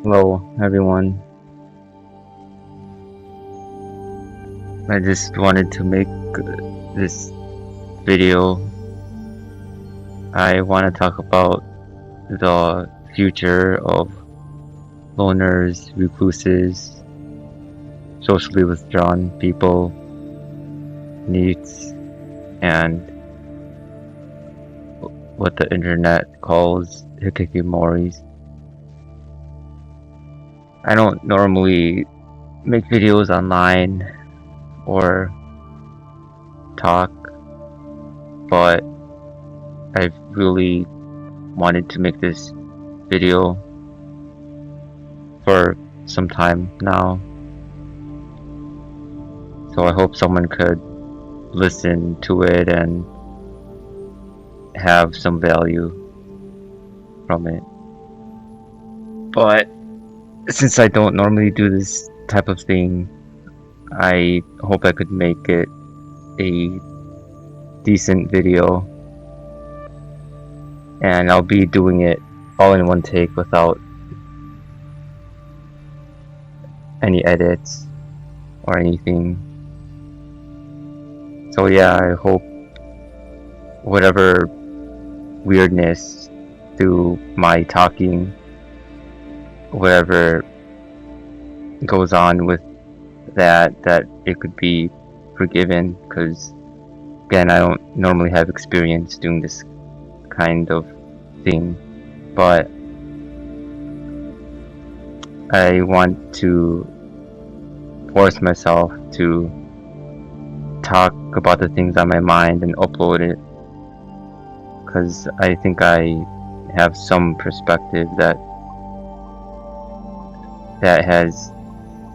Hello, everyone. I just wanted to make this video. I want to talk about the future of loners, recluses, socially withdrawn people, NEETs, and what the internet calls hikikomoris. I don't normally make videos online or talk, but I've really wanted to make this video for some time now. So I hope someone could listen to it and have some value from it. But since I don't normally do this type of thing, I hope I could make it a decent video, and I'll be doing it all in one take without any edits or anything. So yeah, I hope whatever weirdness through my talking, whatever goes on with that it could be forgiven, because again, I don't normally have experience doing this kind of thing, but I want to force myself to talk about the things on my mind and upload it, because I think I have some perspective that has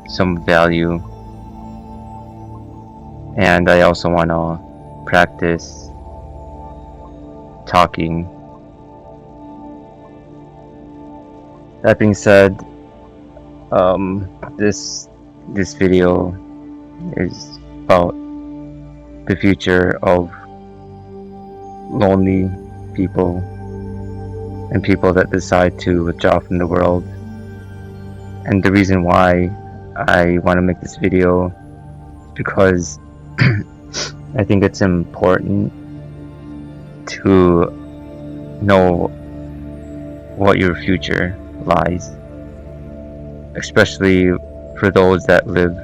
some value, and I also want to practice talking. That being said, this video is about the future of lonely people and people that decide to withdraw from the world. And the reason why I want to make this video is because I think it's important to know what your future lies, especially for those that live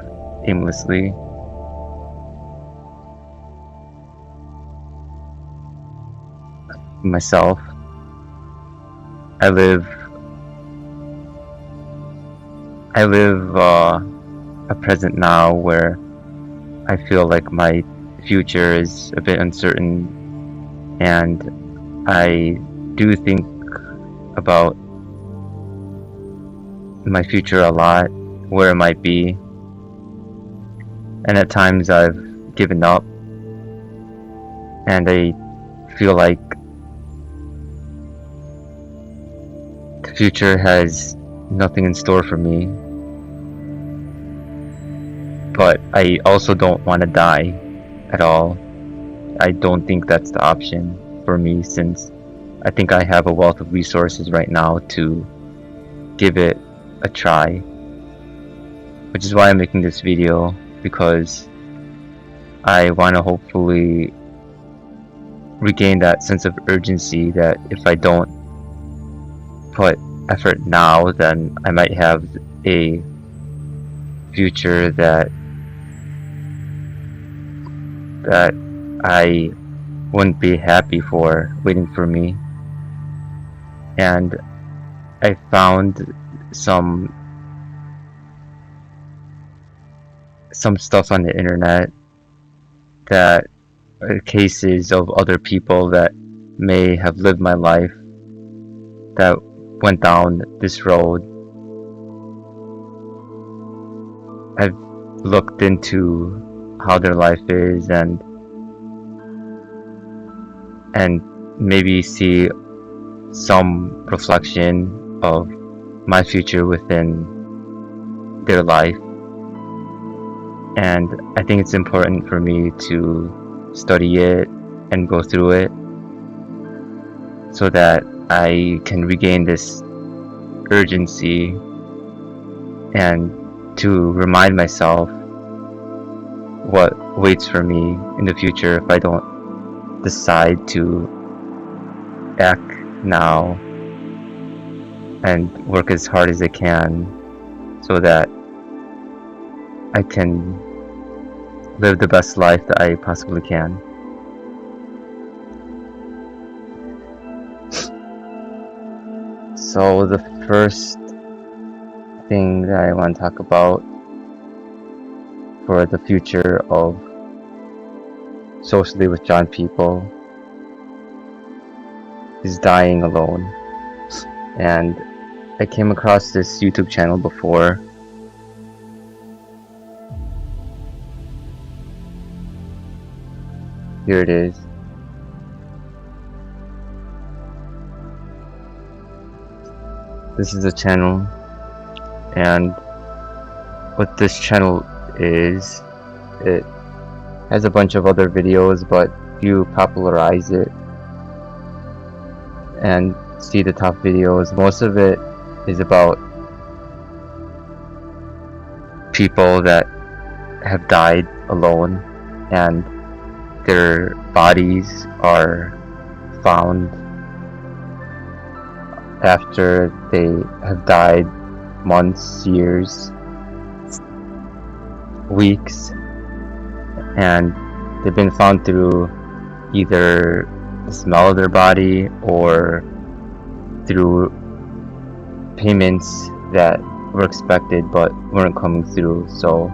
aimlessly. Myself, I live a present now where I feel like my future is a bit uncertain, and I do think about my future a lot, where it might be, and at times I've given up, and I feel like the future has nothing in store for me. But I also don't want to die at all. I don't think that's the option for me, since I think I have a wealth of resources right now to give it a try. Which is why I'm making this video, because I want to hopefully regain that sense of urgency that if I don't put effort now, then I might have a future that I wouldn't be happy for waiting for me. And I found some stuff on the internet that cases of other people that may have lived my life that went down this road. I've looked into how their life is and maybe see some reflection of my future within their life. And I think it's important for me to study it and go through it so that I can regain this urgency and to remind myself what waits for me in the future if I don't decide to act now and work as hard as I can so that I can live the best life that I possibly can. So the first thing that I want to talk about for the future of socially withdrawn people is dying alone. And I came across this YouTube channel before. Here it is. This is a channel, and what this channel is, it has a bunch of other videos, but if you popularize it and see the top videos, most of it is about people that have died alone and their bodies are found after they have died months, years, weeks, and they've been found through either the smell of their body or through payments that were expected but weren't coming through, so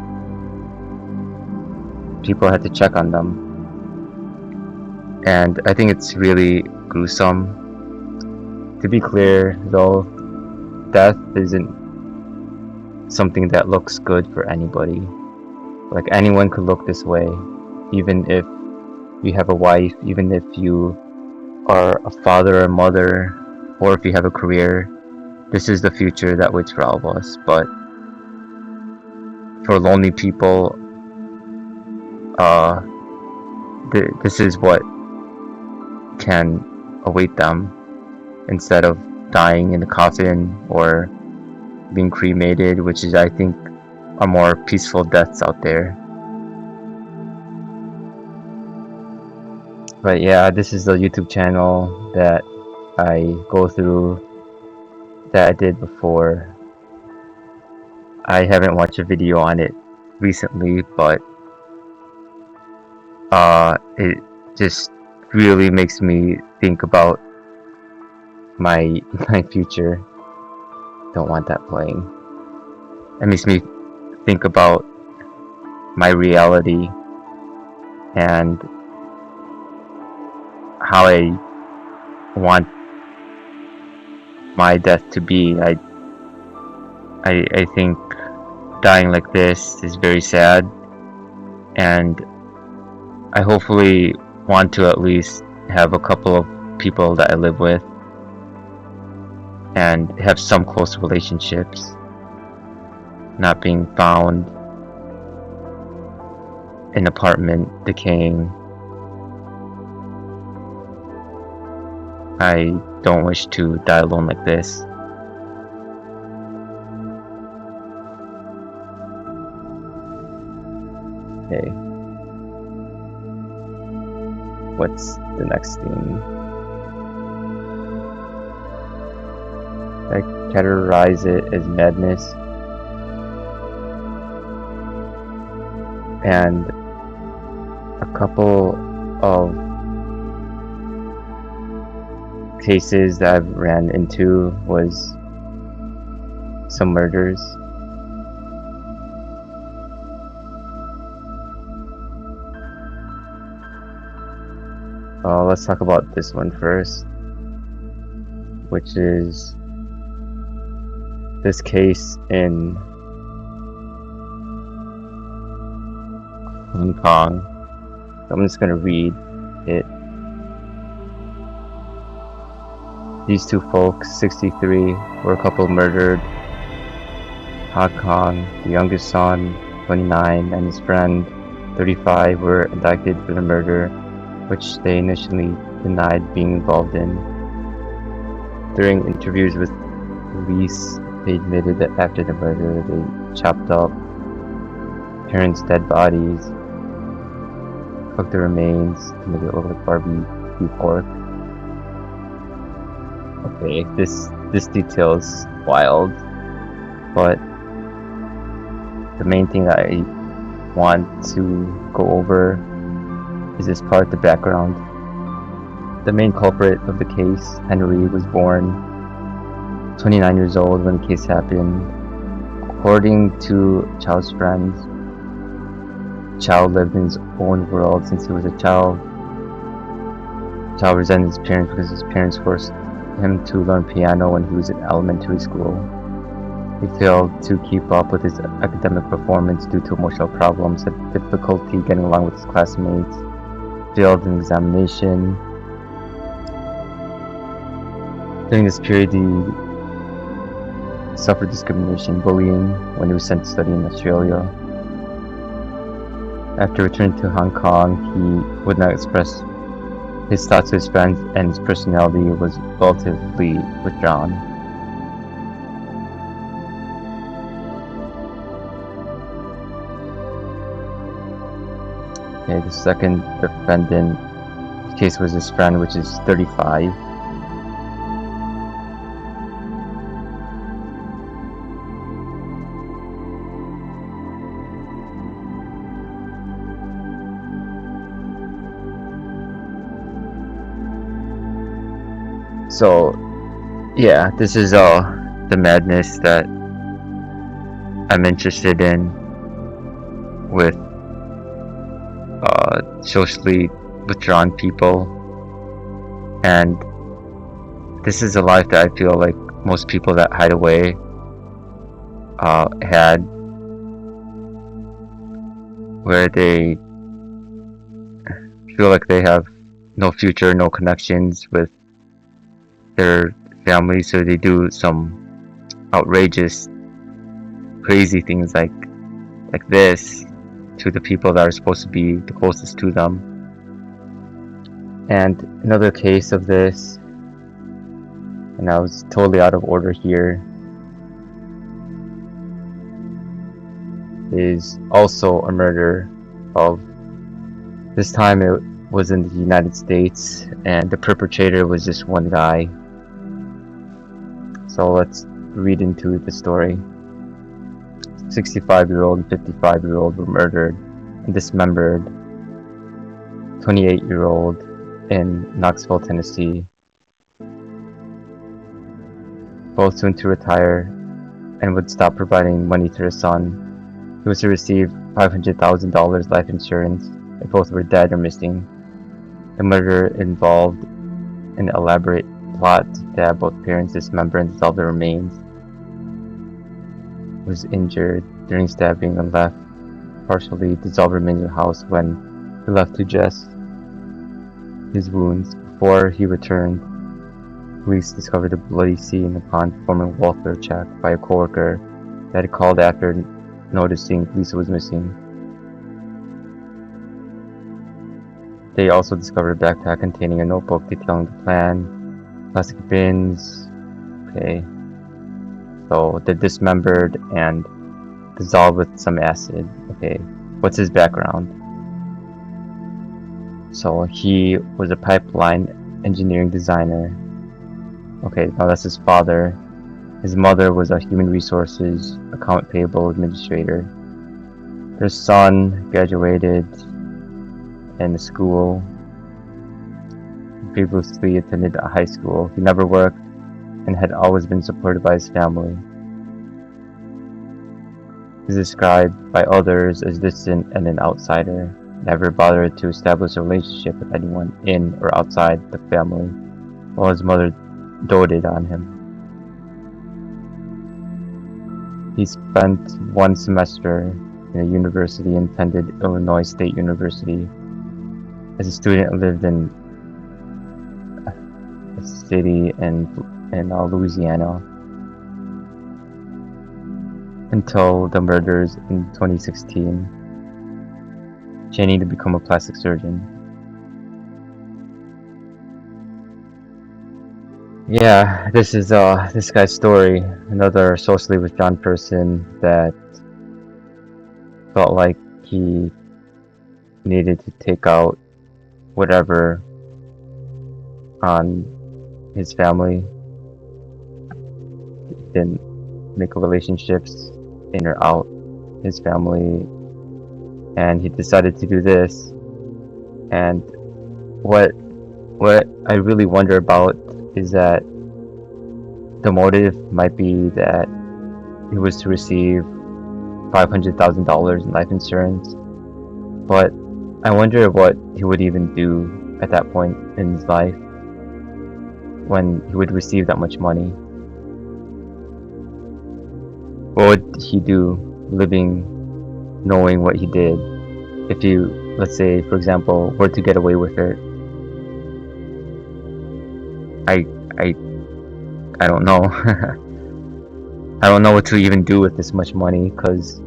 people had to check on them. And I think it's really gruesome. To be clear though, death isn't something that looks good for anybody. Like, anyone could look this way, even if you have a wife, even if you are a father or mother, or if you have a career. This is the future that waits for all of us. But for lonely people, this is what can await them instead of dying in a coffin or being cremated, which is, I think, are more peaceful deaths out there. But yeah, this is the YouTube channel that I go through that I did before. I haven't watched a video on it recently, but it just really makes me think about my future. Don't want that playing. It makes me think about my reality and how I want my death to be. I think dying like this is very sad, and I hopefully want to at least have a couple of people that I live with and have some close relationships, not being found in an apartment decaying. I don't wish to die alone like this. Okay. What's the next thing? I categorize it as madness. And a couple of cases that I've ran into was some murders. Let's talk about this one first, which is this case in Hong Kong. I'm just gonna read it. These two folks, 63, were a couple murdered. Hong Kong, the youngest son, 29, and his friend, 35, were indicted for the murder, which they initially denied being involved in. During interviews with police, They admitted that after the murder, they chopped up parents' dead bodies, cooked the remains to make it look like barbecue pork. Okay, this detail is wild, but the main thing that I want to go over is this part, the background. The main culprit of the case, Henry, was born 29 years old when the case happened. According to child's friends, Child lived in his own world since he was a child. Child resented his parents because his parents forced him to learn piano when he was in elementary school. He failed to keep up with his academic performance due to emotional problems, had difficulty getting along with his classmates, failed an examination. During this period, he suffered discrimination, bullying when he was sent to study in Australia. After returning to Hong Kong, he would not express his thoughts to his friends, and his personality was relatively withdrawn. Okay, the second defendant case was his friend, which is 35. So, yeah, this is the madness that I'm interested in with socially withdrawn people, and this is a life that I feel like most people that hide away had, where they feel like they have no future, no connections with their family, so they do some outrageous, crazy things like this to the people that are supposed to be the closest to them. And another case of this, and I was totally out of order here, is also a murder of, this time it was in the United States, and the perpetrator was just one guy. So let's read into the story. 65-year-old and 55-year-old were murdered and dismembered. 28-year-old in Knoxville, Tennessee. Both soon to retire and would stop providing money to their son. He was to receive $500,000 life insurance if both were dead or missing. The murder involved an elaborate plot to stab both parents, dismember, and dissolve their remains. He was injured during stabbing and left partially dissolved remains in the house when he left to dress his wounds. Before he returned, police discovered a bloody scene upon performing a welfare check by a coworker that had called after noticing Lisa was missing. They also discovered a backpack containing a notebook detailing the plan, plastic bins. Okay, so they're dismembered and dissolved with some acid. Okay, what's his background? So he was a pipeline engineering designer. Okay, now that's his father. His mother was a human resources account payable administrator. Their son graduated in the school. Previously attended a high school. He never worked and had always been supported by his family. He is described by others as distant and an outsider, never bothered to establish a relationship with anyone in or outside the family, while his mother doted on him. He spent one semester in a university and attended Illinois State University. As a student, lived in a city in Louisiana until the murders in 2016, training to become a plastic surgeon. Yeah, this is this guy's story. Another socially withdrawn person that felt like he needed to take out whatever on his family. Didn't make relationships in or out his family, and he decided to do this. And what I really wonder about is that the motive might be that he was to receive $500,000 in life insurance, but I wonder what he would even do at that point in his life when he would receive that much money. What would he do living knowing what he did? If you, let's say, for example, were to get away with it, I, I, I don't know. I don't know what to even do with this much money, because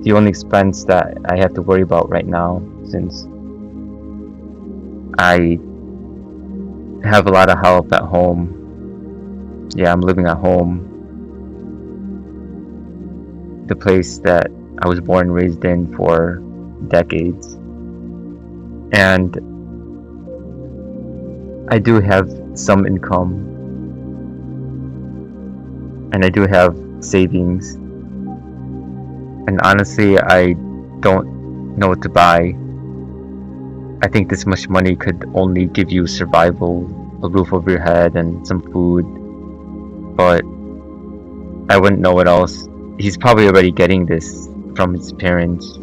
the only expense that I have to worry about right now, since I have a lot of help at home. Yeah, I'm living at home. The place that I was born and raised in for decades. And I do have some income. And I do have savings. And honestly, I don't know what to buy. I think this much money could only give you survival, a roof over your head, and some food. But I wouldn't know what else. He's probably already getting this from his parents.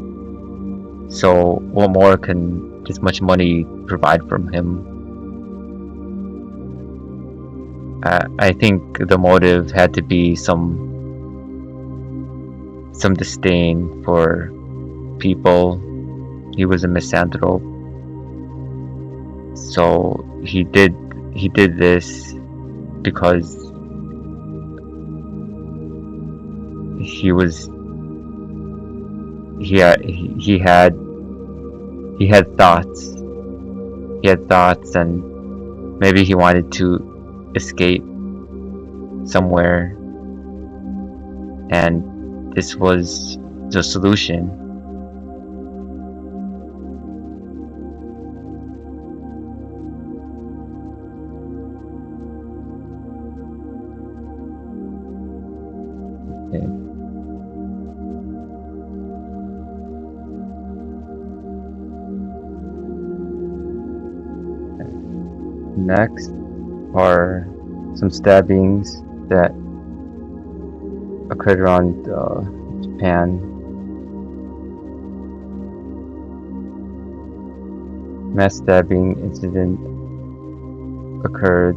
So what more can this much money provide from him? I think the motive had to be some disdain for people. He was a misanthrope. So he did this because he had thoughts. He had thoughts, and maybe he wanted to escape somewhere, and this was the solution. Okay. Next are some stabbings that occurred around Japan. Mass stabbing incident occurred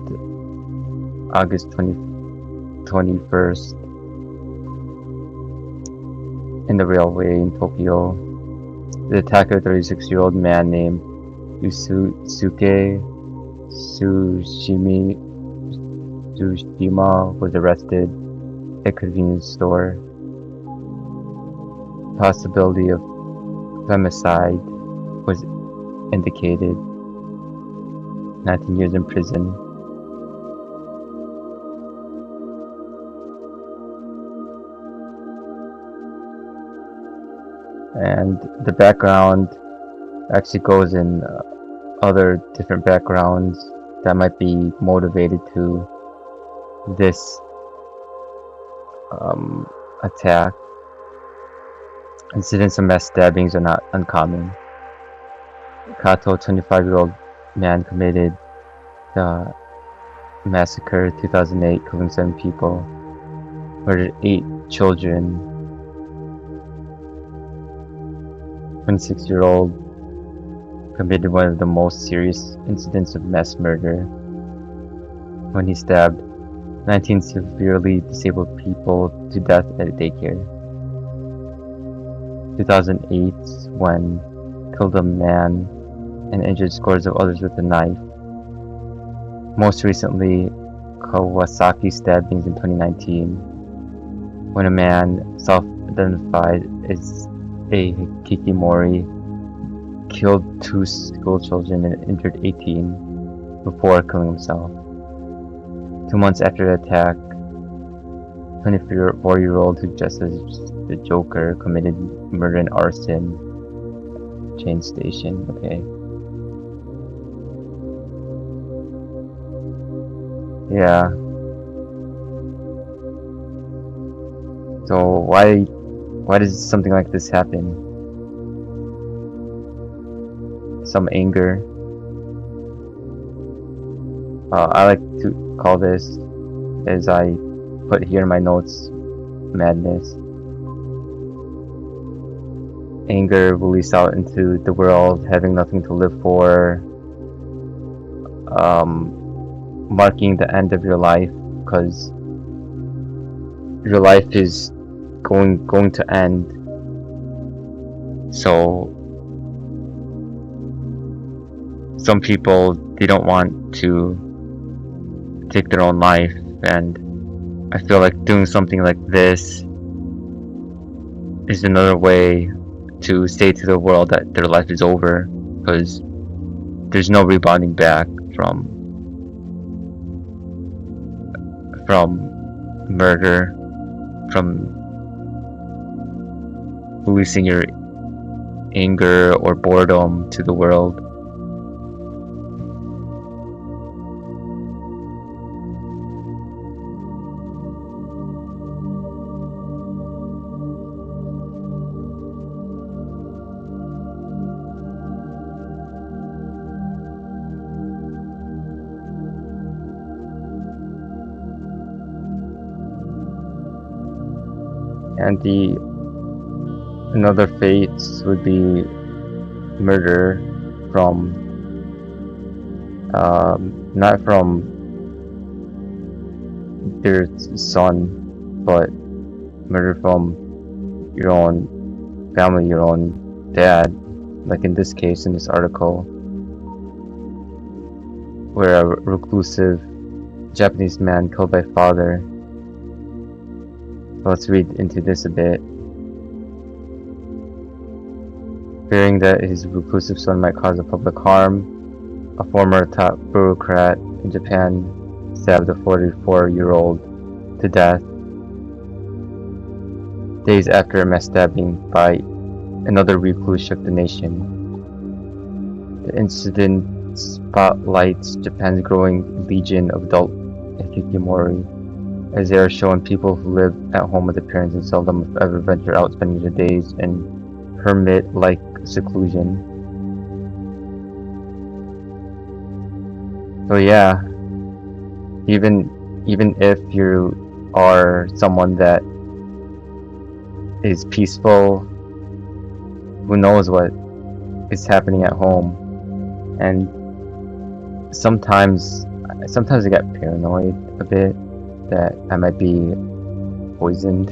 August 21st in the railway in Tokyo. The attacker, a 36-year-old man named Yusuke Tsushima, was arrested at a convenience store. Possibility of femicide was indicated. 19 years in prison. And the background actually goes in other different backgrounds that might be motivated to this attack. Incidents of mass stabbings are not uncommon. Kato, 25-year-old man, committed the massacre 2008, killing 7 people, murdered 8 children. 26-year-old committed one of the most serious incidents of mass murder when he stabbed 19 severely disabled people to death at a daycare. 2008, when killed a man and injured scores of others with a knife. Most recently, Kawasaki stabbings in 2019, when a man self-identified as a Hikikomori killed 2 school children and injured 18. before killing himself. 2 months after the attack, 24-year-old who dressed as the Joker committed murder and arson. Train station, okay. Yeah. So why does something like this happen? Some anger. I like to call this, as I put here in my notes, madness. Anger released out into the world, having nothing to live for, marking the end of your life, because your life is going to end. So some people, they don't want to take their own life, and I feel like doing something like this is another way to say to the world that their life is over, because there's no rebounding back from murder, from releasing your anger or boredom to the world. And another fates would be murder from not from their son, but murder from your own family, your own dad, like in this case, in this article, where a reclusive Japanese man killed by father. Let's read into this a bit. Fearing that his reclusive son might cause a public harm, a former top bureaucrat in Japan stabbed a 44-year-old to death days after a mass stabbing by another recluse shook the nation. The incident spotlights Japan's growing legion of adult hikikomori, as they are shown people who live at home with their parents and seldom if ever venture out, spending their days in hermit-like seclusion. So yeah, even if you are someone that is peaceful, who knows what is happening at home, and sometimes I get paranoid a bit that I might be poisoned.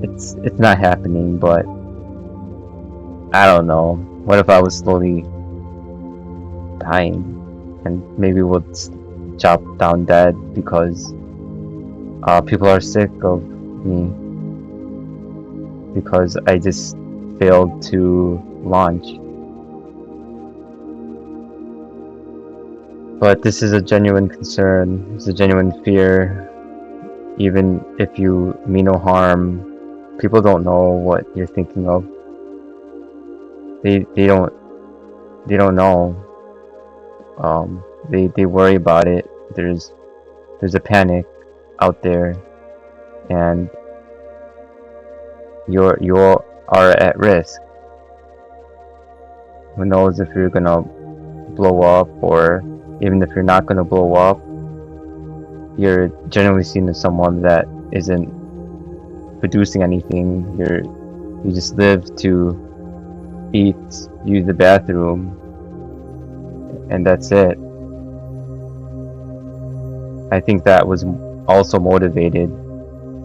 It's not happening, but I don't know. What if I was slowly dying, and maybe we'll chop down dead because people are sick of me because I just failed to launch. But this is a genuine concern, it's a genuine fear. Even if you mean no harm, people don't know what you're thinking of. They don't know. They worry about it. There's a panic out there, and you are at risk. Who knows if you're gonna blow up, or even if you're not gonna blow up, you're generally seen as someone that isn't producing anything. You just live to eat, use the bathroom, and that's it. I think that was also motivated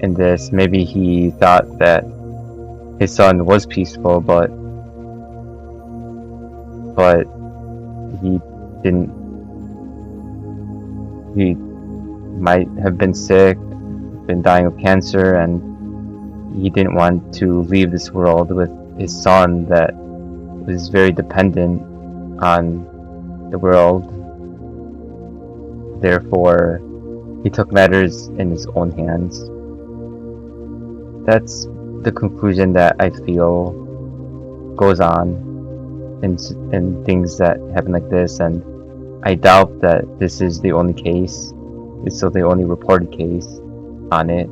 in this. Maybe he thought that his son was peaceful, but he didn't. He might have been sick, been dying of cancer, and he didn't want to leave this world with his son that was very dependent on the world. Therefore, he took matters in his own hands. That's the conclusion that I feel goes on in things that happen like this, and I doubt that this is the only case. It's still the only reported case on it.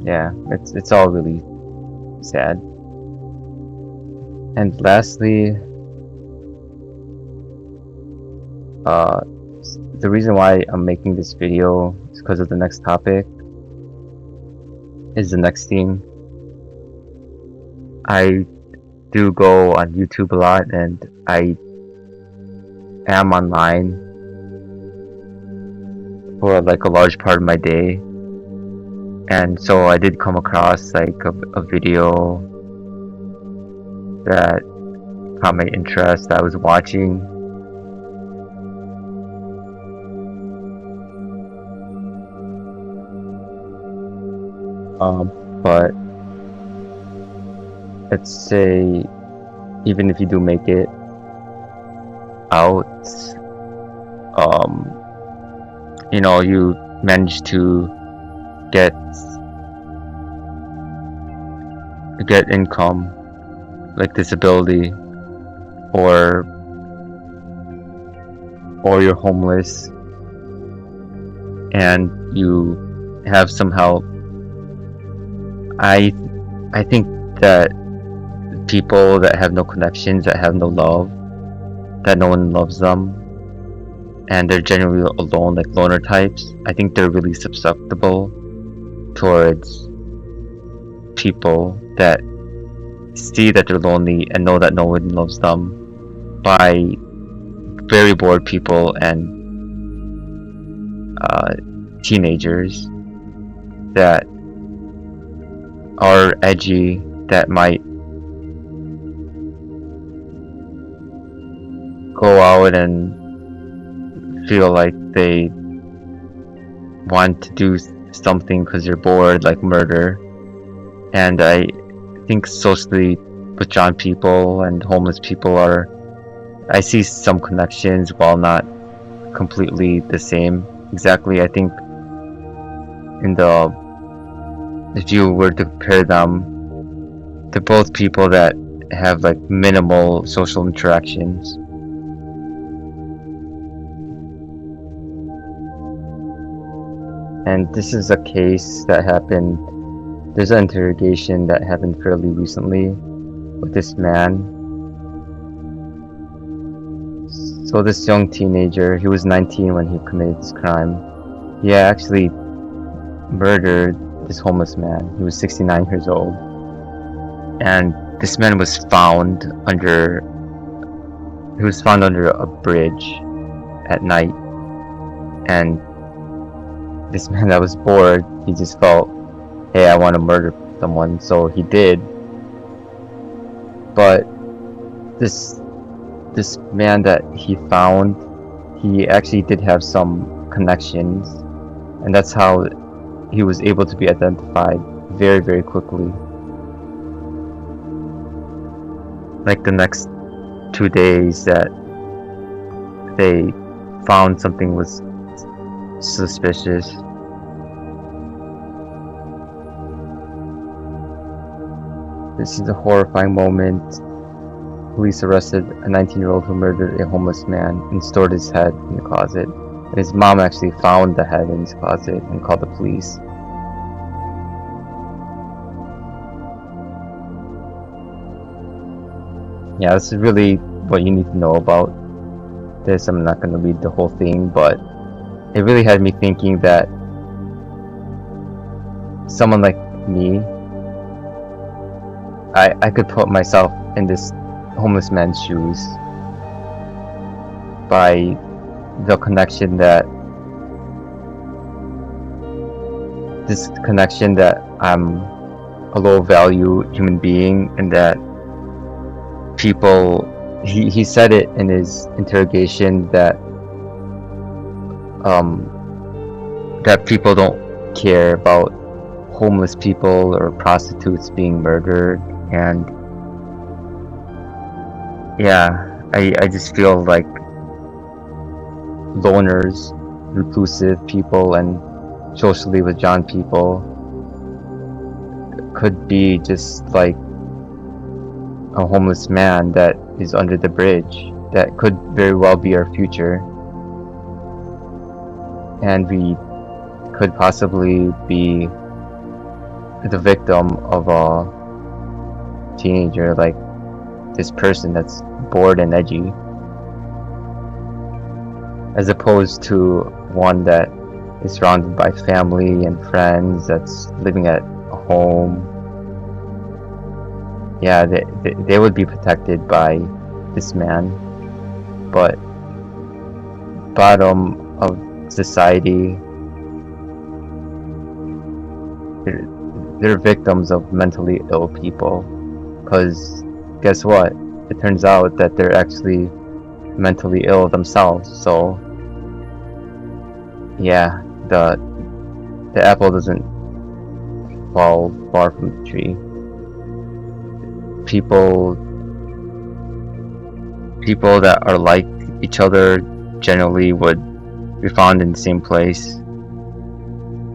Yeah, it's all really sad. And lastly, the reason why I'm making this video is because of the next topic. Is the next thing. I do go on YouTube a lot, and I am online for like a large part of my day, and so I did come across like a video that caught my interest that I was watching. But let's say even if you do make it out, you know, you manage to get income like disability, or you're homeless and you have some help. I think that people that have no connections, that have no love, that no one loves them, and they're generally alone, like loner types, I think they're really susceptible towards people that see that they're lonely and know that no one loves them by very bored people and teenagers that are edgy, that might go out and feel like they want to do something because they're bored, like murder. And I think socially withdrawn people and homeless people I see some connections, while not completely the same. Exactly, I think if you were to compare them, they're both people that have like minimal social interactions. And this is a case that happened, there's an interrogation that happened fairly recently with this man. So this young teenager, he was 19 when he committed this crime. He actually murdered this homeless man. He was 69 years old. And this man was found under a bridge at night. And this man that was bored, he just felt, hey, I want to murder someone, so he did. But this man that he found, he actually did have some connections, and that's how he was able to be identified very, very quickly. Like the next 2 days that they found something was suspicious. This is a horrifying moment. Police arrested a 19-year-old who murdered a homeless man and stored his head in the closet. And his mom actually found the head in his closet and called the police. Yeah, this is really what you need to know about this. I'm not going to read the whole thing, but it really had me thinking that someone like me, I could put myself in this homeless man's shoes by the connection that I'm a low value human being, and that people, he said it in his interrogation that that people don't care about homeless people or prostitutes being murdered, and yeah, I just feel like loners, reclusive people, and socially withdrawn people could be just like a homeless man that is under the bridge. That could very well be our future, and we could possibly be the victim of a teenager, like this person that's bored and edgy, as opposed to one that is surrounded by family and friends, that's living at home. Yeah, they would be protected by this man, but bottom of society, they're victims of mentally ill people. Because guess what? It turns out that they're actually mentally ill themselves. So yeah, the apple doesn't fall far from the tree. People that are like each other generally would be found in the same place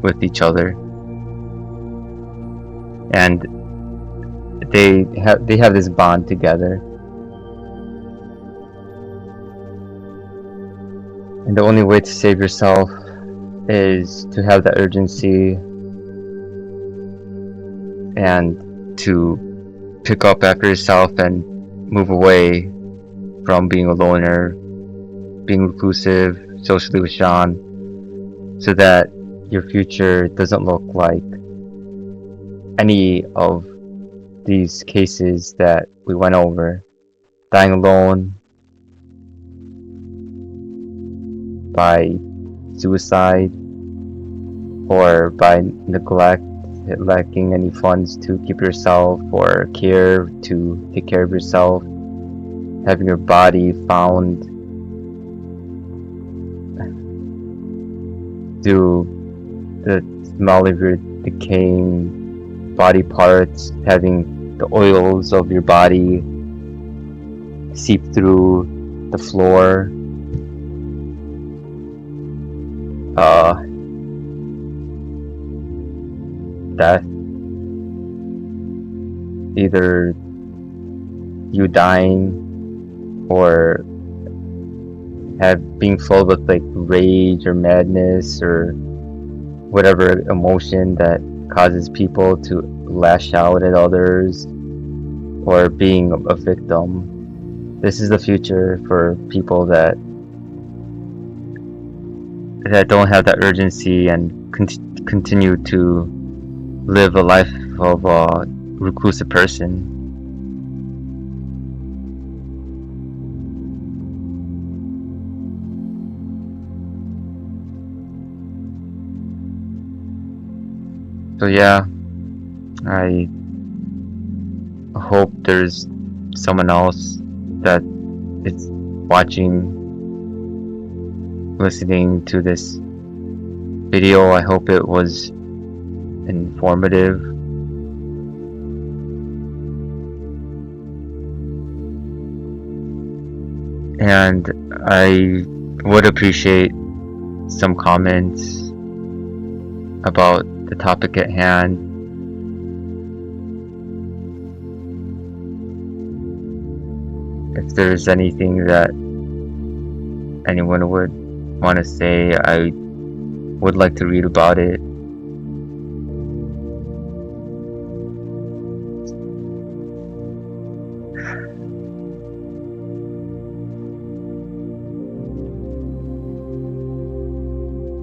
with each other, and they have this bond together. And the only way to save yourself is to have that urgency and to pick up after yourself and move away from being a loner, being reclusive, socially withdrawn, so that your future doesn't look like any of these cases that we went over. Dying alone, by suicide, or by neglect, lacking any funds to keep yourself or care to take care of yourself, having your body found through the smell of your decaying body parts, having the oils of your body seep through the floor, death, either you dying or being filled with like rage or madness or whatever emotion that causes people to lash out at others, or being a victim. This is the future for people that don't have that urgency and continue to live a life of a reclusive person. So yeah, I hope there's someone else that is watching, listening to this video. I hope it was informative. And I would appreciate some comments about the topic at hand. If there's anything that anyone would want to say, I would like to read about it.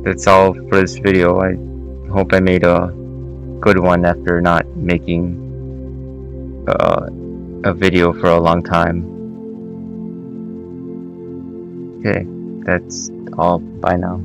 That's all for this video. I hope I made a good one after not making a video for a long time. Okay, that's all. Bye now.